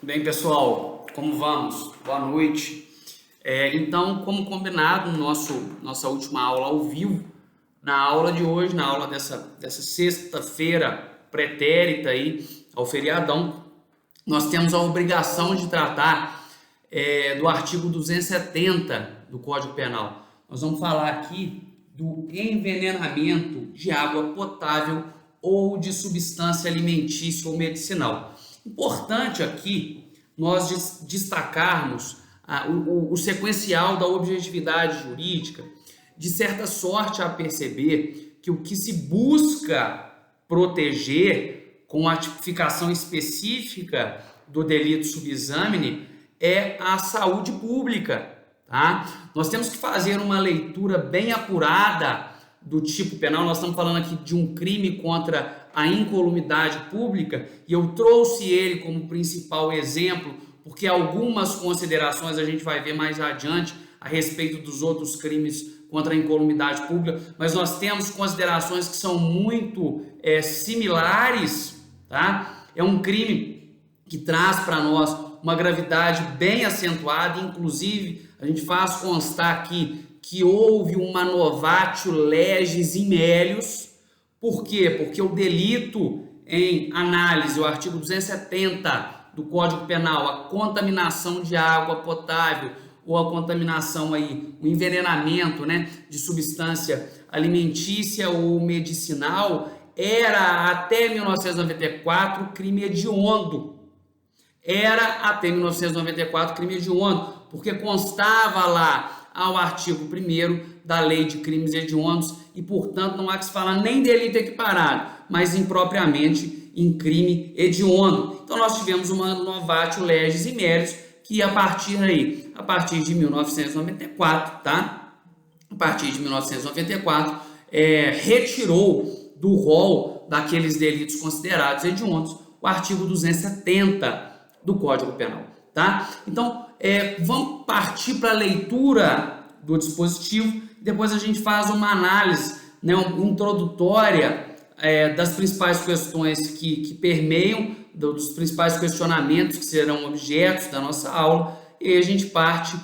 Bem, pessoal, como vamos? Boa noite. Então, como combinado, nossa última aula ao vivo, na aula de hoje, na aula dessa sexta-feira pretérita aí, ao feriadão, nós temos a obrigação de tratar do artigo 270 do Código Penal. Nós vamos falar aqui do envenenamento de água potável ou de substância alimentícia ou medicinal. Importante aqui nós destacarmos o sequencial da objetividade jurídica, de certa sorte a perceber que o que se busca proteger com a tipificação específica do delito subexamine é a saúde pública, tá? Nós temos que fazer uma leitura bem apurada do tipo penal. Nós estamos falando aqui de um crime contra a incolumidade pública e eu trouxe ele como principal exemplo porque algumas considerações a gente vai ver mais adiante a respeito dos outros crimes contra a incolumidade pública, mas nós temos considerações que são muito similares, tá? É um crime que traz para nós uma gravidade bem acentuada, inclusive a gente faz constar aqui que houve uma novatio legis in melius. Por quê? Porque o delito em análise, o artigo 270 do Código Penal, a contaminação de água potável ou a contaminação aí, o envenenamento, né, de substância alimentícia ou medicinal, era até 1994 crime hediondo. Era até 1994 crime hediondo, porque constava lá ao artigo 1º da Lei de Crimes Hediondos e, portanto, não há que se falar nem delito equiparado, mas impropriamente em crime hediondo. Então, nós tivemos uma novatio legis in melius que a partir de 1994, tá? A partir de 1994, retirou do rol daqueles delitos considerados hediondos o artigo 270 do Código Penal, tá? Então, vamos partir para a leitura do dispositivo, depois a gente faz uma análise, né, introdutória das principais questões que permeiam, dos principais questionamentos que serão objetos da nossa aula, e aí a gente parte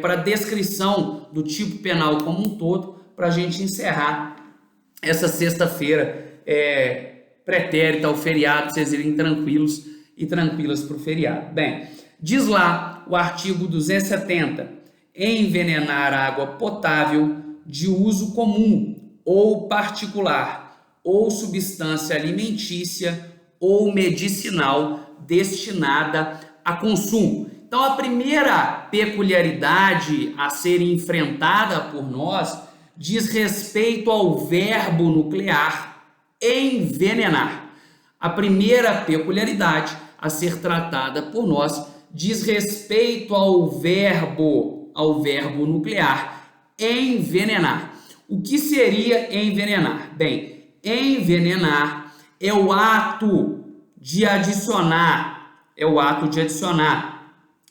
para a descrição do tipo penal como um todo, para a gente encerrar essa sexta-feira pretérita ao feriado, vocês irem tranquilos e tranquilas para o feriado. Bem, diz lá o artigo 270, envenenar água potável de uso comum ou particular ou substância alimentícia ou medicinal destinada a consumo. Então, a primeira peculiaridade a ser enfrentada por nós diz respeito ao verbo nuclear envenenar. A primeira peculiaridade a ser tratada por nós diz respeito ao verbo nuclear envenenar. O que seria envenenar? Bem, envenenar é o ato de adicionar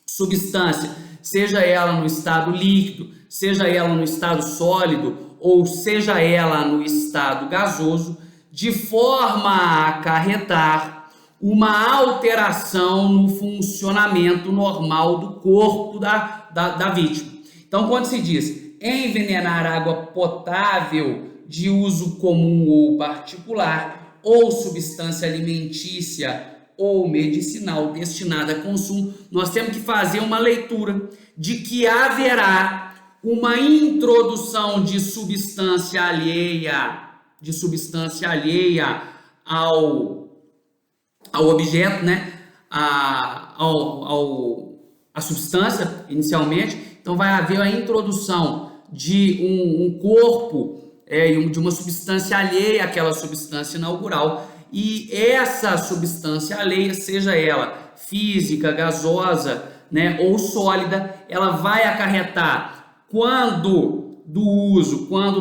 substância, seja ela no estado líquido, seja ela no estado sólido ou seja ela no estado gasoso, de forma a acarretar uma alteração no funcionamento normal do corpo da vítima. Então, quando se diz envenenar água potável de uso comum ou particular, ou substância alimentícia ou medicinal destinada a consumo, nós temos que fazer uma leitura de que haverá uma introdução de substância alheia ao objeto, né? A substância inicialmente. Então vai haver a introdução de um corpo, de uma substância alheia àquela substância inaugural, e essa substância alheia, seja ela física, gasosa, né, ou sólida, ela vai acarretar, quando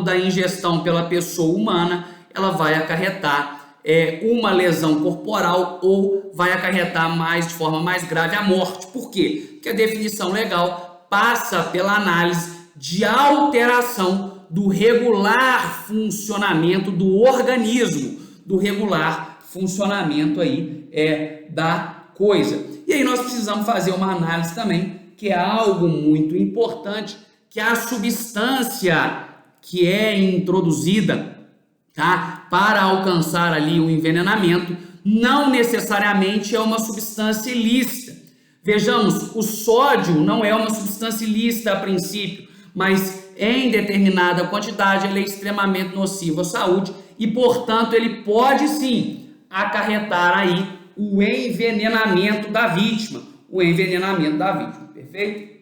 da ingestão pela pessoa humana, ela vai acarretar uma lesão corporal ou vai acarretar de forma mais grave a morte. Por quê? Porque a definição legal passa pela análise de alteração do regular funcionamento do organismo, do regular funcionamento aí da coisa. E aí nós precisamos fazer uma análise também, que é algo muito importante, que é a substância que é introduzida, tá, para alcançar ali o envenenamento, não necessariamente é uma substância ilícita. Vejamos, o sódio não é uma substância ilícita a princípio, mas em determinada quantidade ele é extremamente nocivo à saúde e, portanto, ele pode sim acarretar aí o envenenamento da vítima. O envenenamento da vítima, perfeito?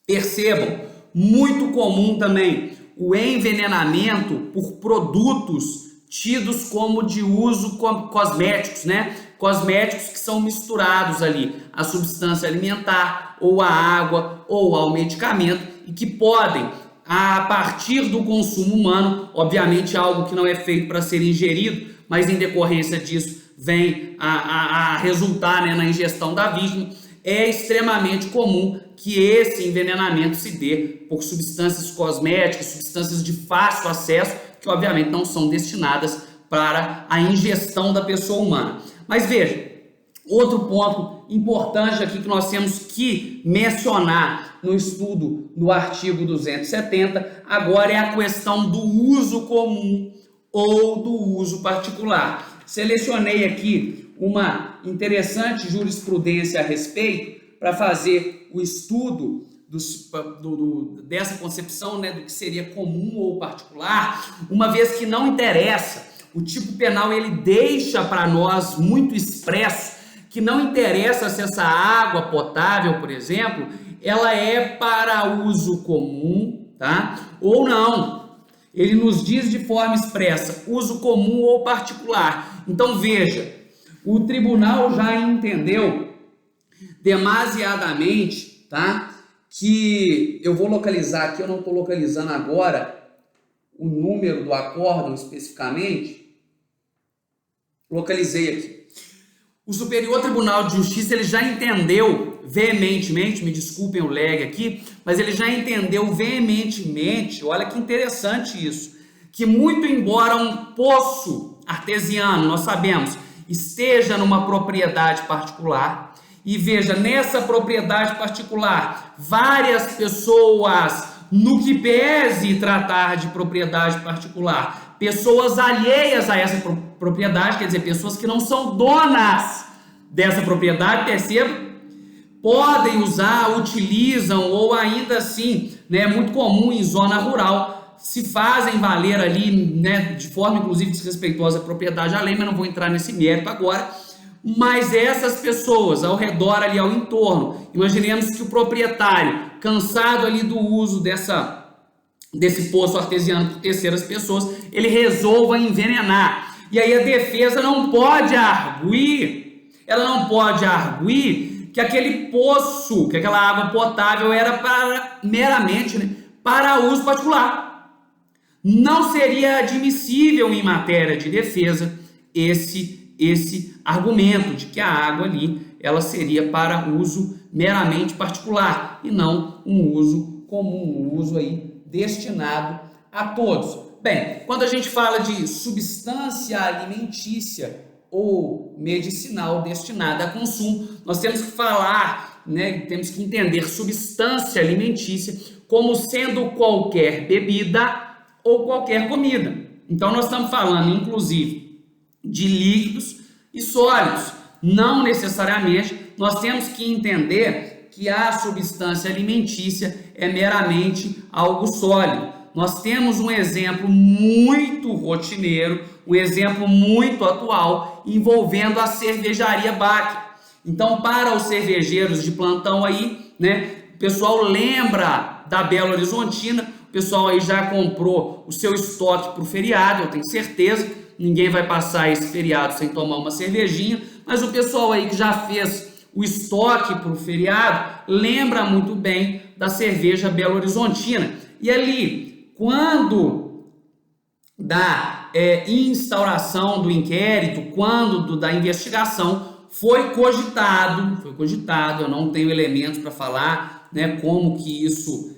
Percebam, muito comum também o envenenamento por produtos tidos como de uso cosméticos, né? Cosméticos que são misturados ali à substância alimentar, ou à água, ou ao medicamento, e que podem, a partir do consumo humano, obviamente algo que não é feito para ser ingerido, mas em decorrência disso vem a resultar, né, na ingestão da vítima, é extremamente comum que esse envenenamento se dê por substâncias cosméticas, substâncias de fácil acesso, que obviamente não são destinadas para a ingestão da pessoa humana. Mas veja, outro ponto importante aqui que nós temos que mencionar no estudo do artigo 270, agora é a questão do uso comum ou do uso particular. Selecionei aqui uma interessante jurisprudência a respeito para fazer o estudo dessa concepção, né, do que seria comum ou particular, uma vez que não interessa. O tipo penal ele deixa para nós muito expresso que não interessa se essa água potável, por exemplo, ela é para uso comum, tá? Ou não. Ele nos diz de forma expressa uso comum ou particular. Então veja, o tribunal já entendeu demasiadamente, tá? Que eu vou localizar aqui, eu não estou localizando agora o número do acórdão especificamente. Localizei aqui. O Superior Tribunal de Justiça ele já entendeu veementemente, me desculpem o lag aqui, mas ele já entendeu veementemente, olha que interessante isso, que muito embora um poço artesiano, nós sabemos, esteja numa propriedade particular, e veja, nessa propriedade particular, várias pessoas, no que pese tratar de propriedade particular, pessoas alheias a essa propriedade, quer dizer, pessoas que não são donas dessa propriedade, perceba, podem usar, utilizam ou ainda assim, né, é muito comum em zona rural, se fazem valer ali, né, de forma inclusive desrespeitosa a propriedade alheia, mas não vou entrar nesse mérito agora, mas essas pessoas ao redor ali, ao entorno, imaginemos que o proprietário, cansado ali do uso desse poço artesiano por terceiras pessoas, ele resolva envenenar. E aí a defesa não pode arguir, ela não pode arguir que aquele poço, que aquela água potável era meramente, né, para uso particular. Não seria admissível em matéria de defesa esse argumento de que a água ali ela seria para uso meramente particular e não um uso comum, um uso aí destinado a todos. Bem, quando a gente fala de substância alimentícia ou medicinal destinada a consumo, nós temos que falar, né, temos que entender substância alimentícia como sendo qualquer bebida ou qualquer comida. Então nós estamos falando inclusive de líquidos e sólidos. Não necessariamente nós temos que entender que a substância alimentícia é meramente algo sólido. Nós temos um exemplo muito rotineiro, um exemplo muito atual, envolvendo a cervejaria Baker. Então, para os cervejeiros de plantão aí, né, o pessoal lembra da Belo Horizontina, o pessoal aí já comprou o seu estoque para o feriado, eu tenho certeza, ninguém vai passar esse feriado sem tomar uma cervejinha, mas o pessoal aí que já fez o estoque para o feriado lembra muito bem da cerveja Belo Horizontina. E ali, quando da instauração do inquérito, quando da investigação, foi cogitado, eu não tenho elementos para falar, né, como que isso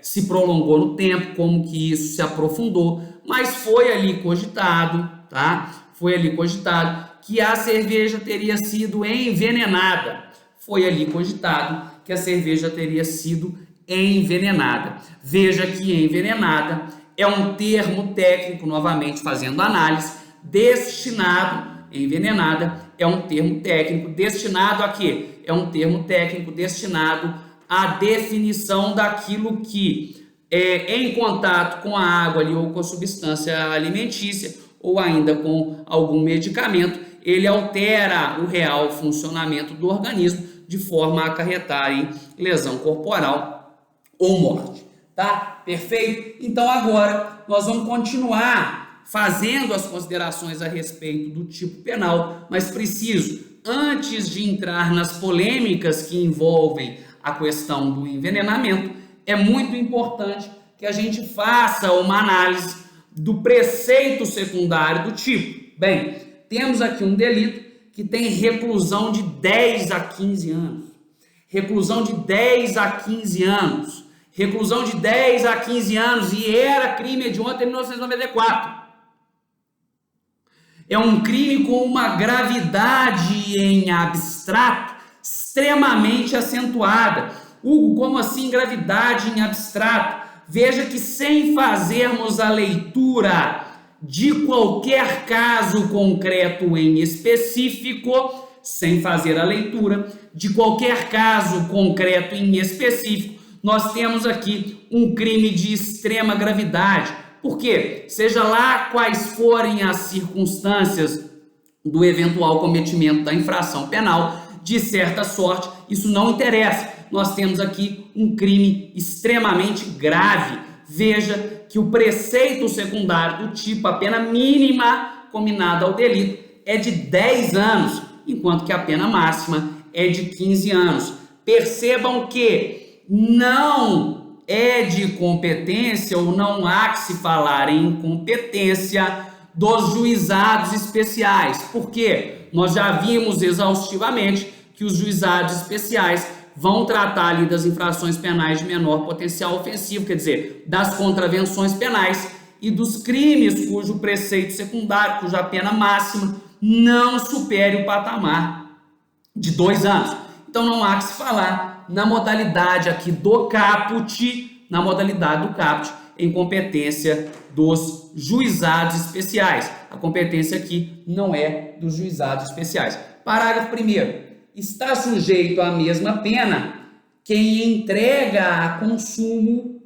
se prolongou no tempo, como que isso se aprofundou, mas foi ali cogitado, tá? Foi ali cogitado que a cerveja teria sido envenenada. Foi ali cogitado que a cerveja teria sido envenenada. Veja que envenenada é um termo técnico, novamente fazendo análise, envenenada é um termo técnico destinado a quê? É um termo técnico destinado à definição daquilo que em contato com a água ali, ou com a substância alimentícia, ou ainda com algum medicamento, ele altera o real funcionamento do organismo de forma a acarretar aí lesão corporal ou morte, tá? Perfeito? Então agora nós vamos continuar fazendo as considerações a respeito do tipo penal, mas preciso, antes de entrar nas polêmicas que envolvem a questão do envenenamento, é muito importante que a gente faça uma análise do preceito secundário do tipo. Bem, temos aqui um delito que tem reclusão de 10 a 15 anos. Reclusão de 10 a 15 anos. Reclusão de 10 a 15 anos e era crime hediondo em 1994. É um crime com uma gravidade em abstrato extremamente acentuada. Hugo, como assim gravidade em abstrato? Veja que sem fazermos a leitura de qualquer caso concreto em específico, sem fazer a leitura de qualquer caso concreto em específico, nós temos aqui um crime de extrema gravidade. Por quê? Seja lá quais forem as circunstâncias do eventual cometimento da infração penal, de certa sorte, isso não interessa. Nós temos aqui um crime extremamente grave. Veja que o preceito secundário do tipo, a pena mínima combinada ao delito é de 10 anos, enquanto que a pena máxima é de 15 anos. Percebam que não é de competência ou não há que se falar em incompetência dos juizados especiais. Por quê? Nós já vimos exaustivamente que os juizados especiais vão tratar ali das infrações penais de menor potencial ofensivo, quer dizer, das contravenções penais e dos crimes cujo preceito secundário, cuja pena máxima não supere o patamar de 2 anos. Então não há que se falar na modalidade aqui do caput, em competência dos juizados especiais. A competência aqui não é dos juizados especiais. Parágrafo 1º. Está sujeito à mesma pena quem entrega a consumo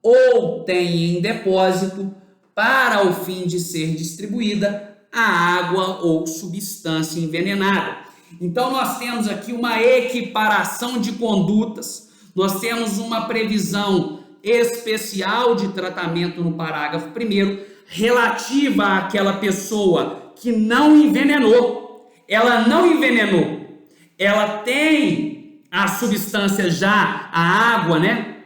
ou tem em depósito para o fim de ser distribuída a água ou substância envenenada. Então nós temos aqui uma equiparação de condutas, nós temos uma previsão especial de tratamento no parágrafo 1º relativa àquela pessoa que não envenenou. Ela não envenenou, ela tem a substância já, a água, né?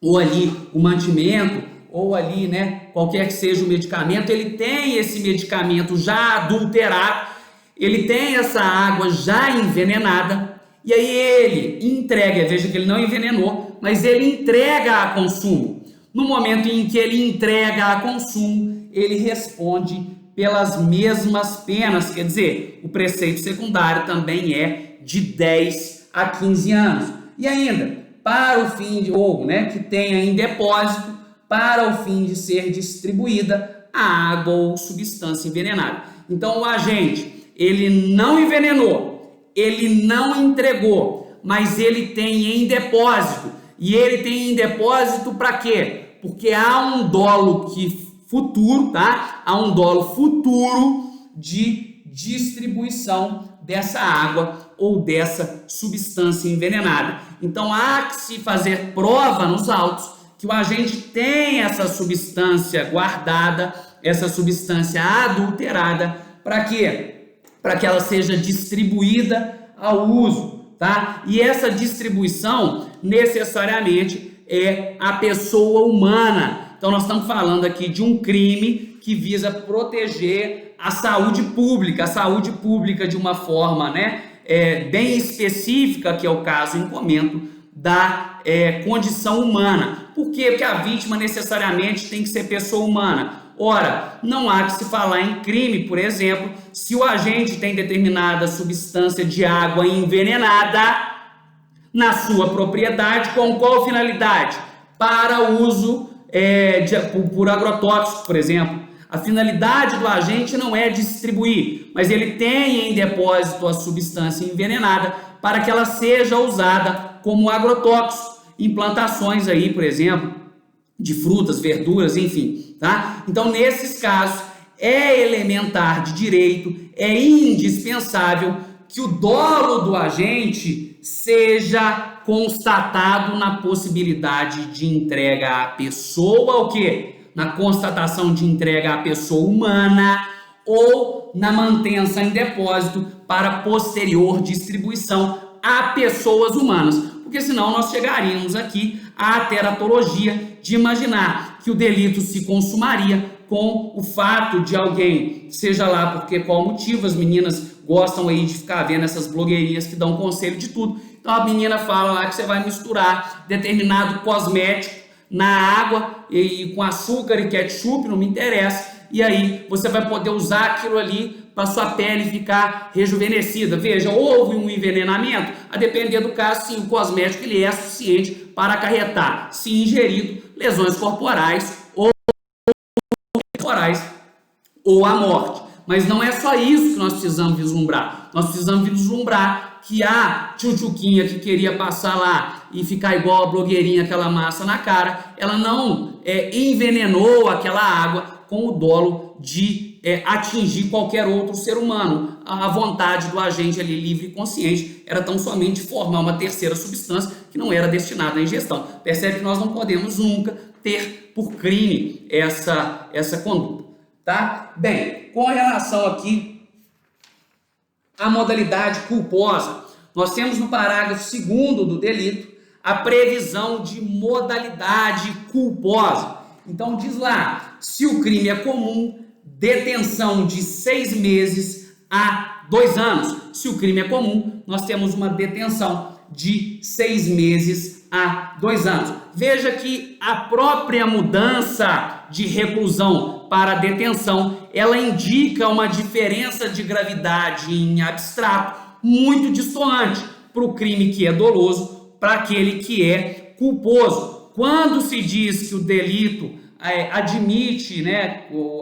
Ou ali o mantimento, ou ali, né? Qualquer que seja o medicamento, ele tem esse medicamento já adulterado, ele tem essa água já envenenada, e aí ele entrega, veja que ele não envenenou, mas ele entrega a consumo. No momento em que ele entrega a consumo, ele responde pelas mesmas penas, quer dizer, o preceito secundário também é de 10 a 15 anos. E ainda, para o fim de, ou, né, que tenha em depósito, para o fim de ser distribuída a água ou substância envenenada. Então o agente, ele não envenenou, ele não entregou, mas ele tem em depósito. E ele tem em depósito para quê? Porque há um dolo futuro, tá? Há um dolo futuro de distribuição dessa água ou dessa substância envenenada. Então há que se fazer prova nos autos que o agente tem essa substância guardada, essa substância adulterada, para quê? Para que ela seja distribuída ao uso, tá? E essa distribuição necessariamente é a pessoa humana. Então nós estamos falando aqui de um crime que visa proteger a saúde pública de uma forma, né, bem específica, que é o caso em comento, da condição humana. Por quê? Porque a vítima necessariamente tem que ser pessoa humana. Ora, não há que se falar em crime, por exemplo, se o agente tem determinada substância de água envenenada na sua propriedade, com qual finalidade? Para uso por agrotóxico, por exemplo. A finalidade do agente não é distribuir, mas ele tem em depósito a substância envenenada para que ela seja usada como agrotóxico em plantações aí, por exemplo, de frutas, verduras, enfim, tá? Então, nesses casos, é elementar de direito, é indispensável que o dolo do agente seja constatado na possibilidade de entrega à pessoa, o quê? Na constatação de entrega à pessoa humana ou na mantença em depósito para posterior distribuição a pessoas humanas. Porque senão nós chegaríamos aqui à teratologia de imaginar que o delito se consumaria com o fato de alguém, seja lá porque qual motivo, as meninas gostam aí de ficar vendo essas blogueirinhas que dão conselho de tudo. Então a menina fala lá que você vai misturar determinado cosmético na água e com açúcar e ketchup, não me interessa, e aí você vai poder usar aquilo ali para sua pele ficar rejuvenescida. Veja, houve um envenenamento, a depender do caso, sim, o cosmético ele é suficiente para acarretar, se ingerido, lesões corporais ou a morte. Mas não é só isso que nós precisamos vislumbrar. Nós precisamos vislumbrar que a tchutchuquinha que queria passar lá e ficar igual a blogueirinha, aquela massa na cara, ela não envenenou aquela água com o dolo de atingir qualquer outro ser humano. A vontade do agente ali livre e consciente era tão somente formar uma terceira substância que não era destinada à ingestão. Percebe que nós não podemos nunca ter por crime essa conduta, tá? Bem, com relação aqui à modalidade culposa, nós temos no parágrafo 2º do delito a previsão de modalidade culposa. Então diz lá, se o crime é comum, detenção de 6 meses a 2 anos. Se o crime é comum, nós temos uma detenção de 6 meses a 2 anos. Veja que a própria mudança de reclusão para detenção, ela indica uma diferença de gravidade em abstrato muito distoante para o crime que é doloso, para aquele que é culposo. Quando se diz que o delito admite,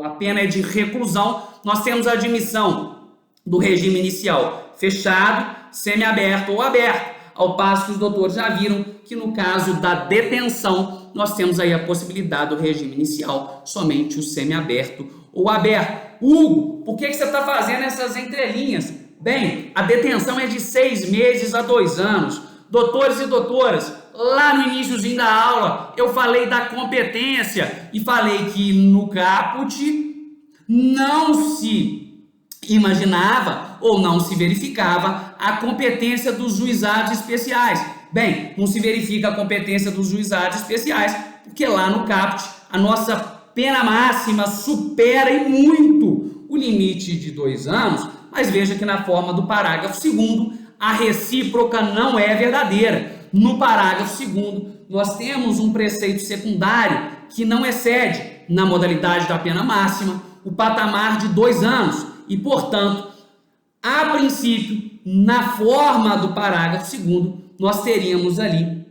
a pena é de reclusão, nós temos a admissão do regime inicial fechado, semiaberto ou aberto, ao passo que os doutores já viram que no caso da detenção, nós temos aí a possibilidade do regime inicial, somente o semiaberto ou aberto. Hugo, por que você está fazendo essas entrelinhas? Bem, a detenção é de 6 meses a 2 anos. Doutores e doutoras, lá no iniciozinho da aula, eu falei da competência e falei que no caput não se imaginava ou não se verificava a competência dos juizados especiais. Bem, não se verifica a competência dos juizados especiais, porque lá no caput a nossa pena máxima supera e muito o limite de 2 anos, mas veja que na forma do parágrafo 2º, a recíproca não é verdadeira. No parágrafo 2º, nós temos um preceito secundário que não excede, na modalidade da pena máxima, o patamar de 2 anos e, portanto, a princípio, na forma do parágrafo 2º, nós teríamos ali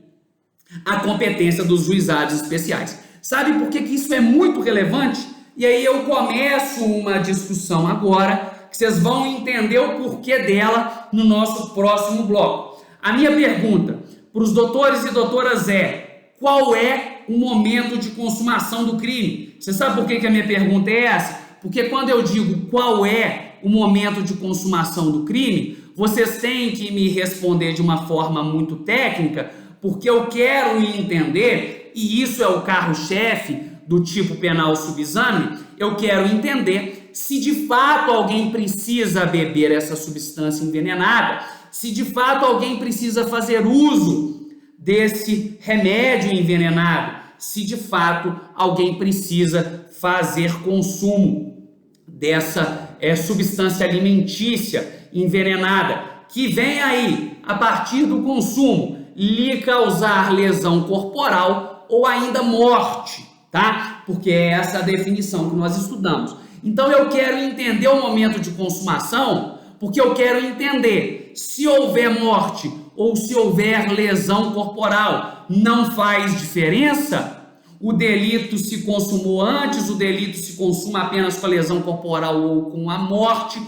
a competência dos juizados especiais. Sabe por que isso é muito relevante? E aí eu começo uma discussão agora, que vocês vão entender o porquê dela no nosso próximo bloco. A minha pergunta para os doutores e doutoras é: qual é o momento de consumação do crime? Você sabe por que a minha pergunta é essa? Porque quando eu digo qual é o momento de consumação do crime, vocês têm que me responder de uma forma muito técnica, porque eu quero entender, e isso é o carro-chefe do tipo penal subexame, eu quero entender se de fato alguém precisa beber essa substância envenenada, se de fato alguém precisa fazer uso desse remédio envenenado, se de fato alguém precisa fazer consumo dessa substância alimentícia envenenada, que vem aí a partir do consumo. lhe causar lesão corporal ou ainda morte, tá? Porque é essa a definição que nós estudamos. Então eu quero entender o momento de consumação, porque eu quero entender se houver morte ou se houver lesão corporal. Não faz diferença? O delito se consumou antes, o delito se consuma apenas com a lesão corporal ou com a morte.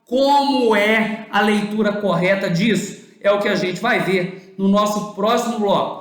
Como é a leitura correta disso? É o que a gente vai ver no nosso próximo bloco.